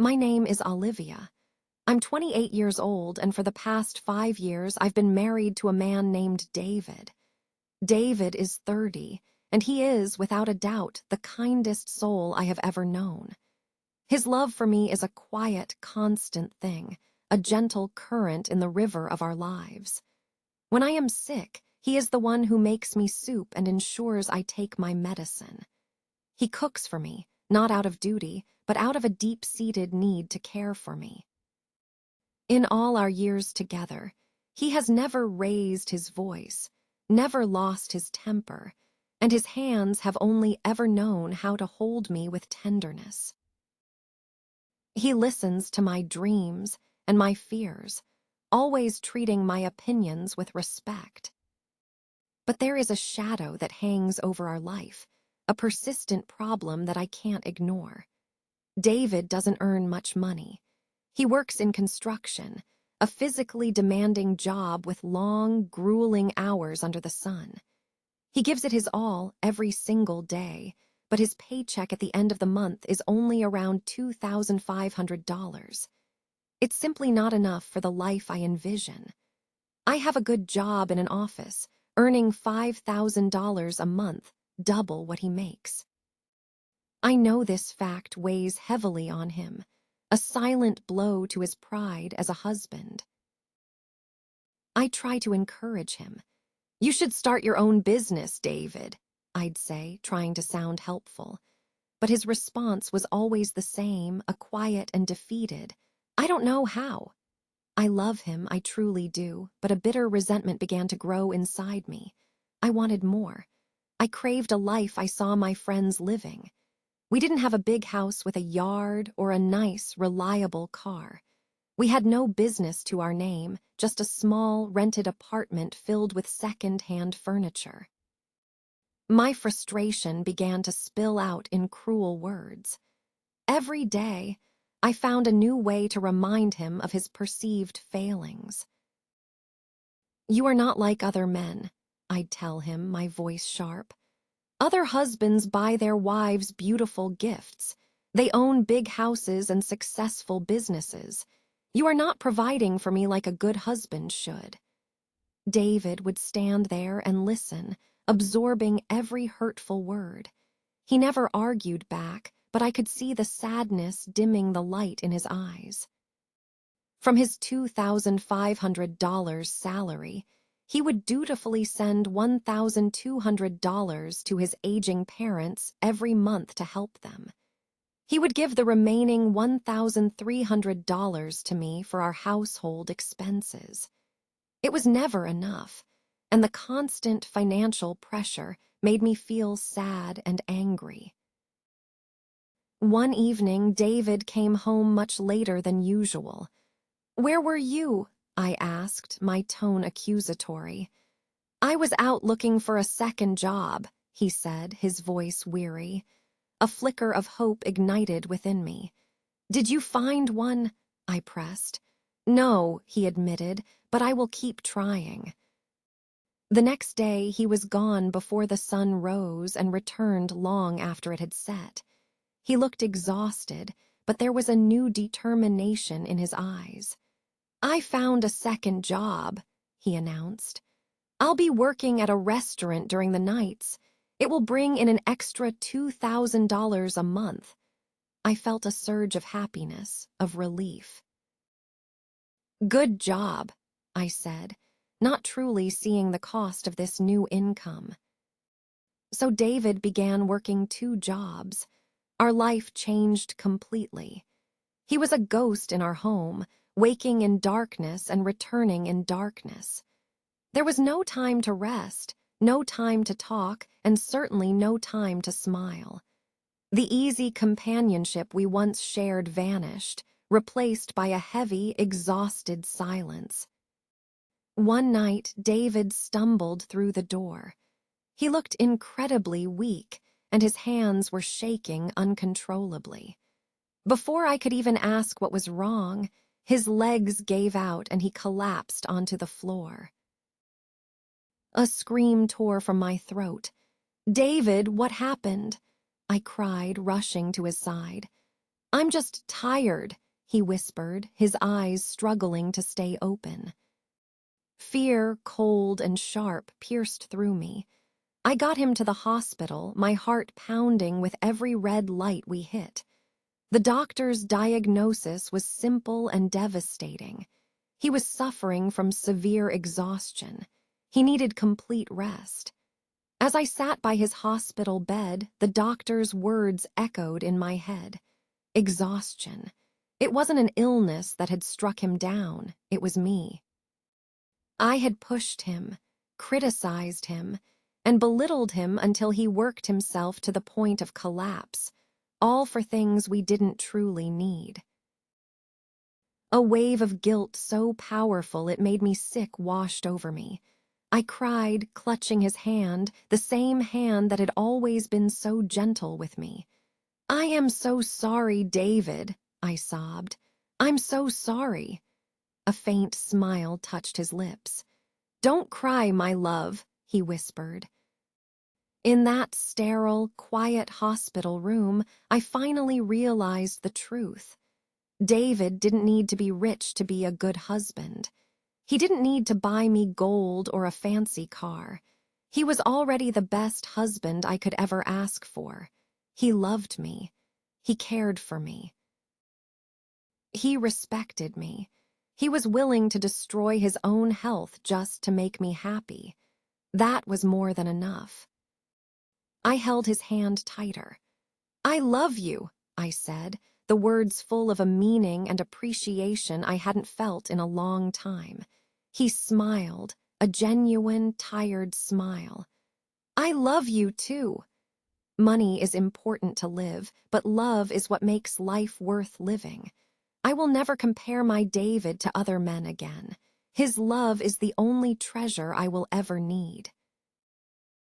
My name is Olivia. I'm 28 years old, and for the past 5 years, I've been married to a man named David. David is 30, and he is, without a doubt, the kindest soul I have ever known. His love for me is a quiet, constant thing, a gentle current in the river of our lives. When I am sick, he is the one who makes me soup and ensures I take my medicine. He cooks for me, not out of duty, but out of a deep-seated need to care for me. In all our years together, he has never raised his voice, never lost his temper, and his hands have only ever known how to hold me with tenderness. He listens to my dreams and my fears, always treating my opinions with respect. But there is a shadow that hangs over our life, a persistent problem that I can't ignore. David doesn't earn much money. He works in construction, a physically demanding job with long, grueling hours under the sun. He gives it his all every single day, but his paycheck at the end of the month is only around $2,500. It's simply not enough for the life I envision. I have a good job in an office, earning $5,000 a month, double what he makes. I know this fact weighs heavily on him, a silent blow to his pride as a husband. I try to encourage him. "You should start your own business, David," I'd say, trying to sound helpful. But his response was always the same, a quiet and defeated, "I don't know how." I love him, I truly do, but a bitter resentment began to grow inside me. I wanted more. I craved a life I saw my friends living. We didn't have a big house with a yard or a nice, reliable car. We had no business to our name, just a small, rented apartment filled with second-hand furniture. My frustration began to spill out in cruel words. Every day, I found a new way to remind him of his perceived failings. "You are not like other men," I'd tell him, my voice sharp. "Other husbands buy their wives beautiful gifts. They own big houses and successful businesses. You are not providing for me like a good husband should." David would stand there and listen, absorbing every hurtful word. He never argued back, but I could see the sadness dimming the light in his eyes. From his $2,500 salary, he would dutifully send $1,200 to his aging parents every month to help them. He would give the remaining $1,300 to me for our household expenses. It was never enough, and the constant financial pressure made me feel sad and angry. One evening, David came home much later than usual. "Where were you?" I asked, my tone accusatory. "I was out looking for a second job," he said, his voice weary. A flicker of hope ignited within me. "Did you find one?" I pressed. "No," he admitted, "but I will keep trying." The next day, he was gone before the sun rose and returned long after it had set. He looked exhausted, but there was a new determination in his eyes. "I found a second job," he announced. "I'll be working at a restaurant during the nights. It will bring in an extra $2,000 a month." I felt a surge of happiness, of relief. "Good job," I said, not truly seeing the cost of this new income. So David began working 2 jobs. Our life changed completely. He was a ghost in our home, waking in darkness and returning in darkness. There was no time to rest, no time to talk, and certainly no time to smile. The easy companionship we once shared vanished, replaced by a heavy, exhausted silence. One night, David stumbled through the door. He looked incredibly weak, and his hands were shaking uncontrollably. Before I could even ask what was wrong, his legs gave out and he collapsed onto the floor. A scream tore from my throat. "David, what happened?" I cried, rushing to his side. I'm just tired, he whispered, his eyes struggling to stay open. Fear, cold and sharp, pierced through me. I got him to the hospital, my heart pounding with every red light we hit. The doctor's diagnosis was simple and devastating. He was suffering from severe exhaustion. He needed complete rest. As I sat by his hospital bed, the doctor's words echoed in my head. Exhaustion. It wasn't an illness that had struck him down, it was me. I had pushed him, criticized him, and belittled him until he worked himself to the point of collapse, all for things we didn't truly need. A wave of guilt so powerful it made me sick washed over me. I cried, clutching his hand, the same hand that had always been so gentle with me. "I am so sorry, David," I sobbed. "I'm so sorry." A faint smile touched his lips. "Don't cry, my love," he whispered. In that sterile, quiet hospital room, I finally realized the truth. David didn't need to be rich to be a good husband. He didn't need to buy me gold or a fancy car. He was already the best husband I could ever ask for. He loved me. He cared for me. He respected me. He was willing to destroy his own health just to make me happy. That was more than enough. I held his hand tighter. "I love you," I said, the words full of a meaning and appreciation I hadn't felt in a long time. He smiled, a genuine, tired smile. "I love you, too. Money is important to live, but love is what makes life worth living. I will never compare my David to other men again. His love is the only treasure I will ever need."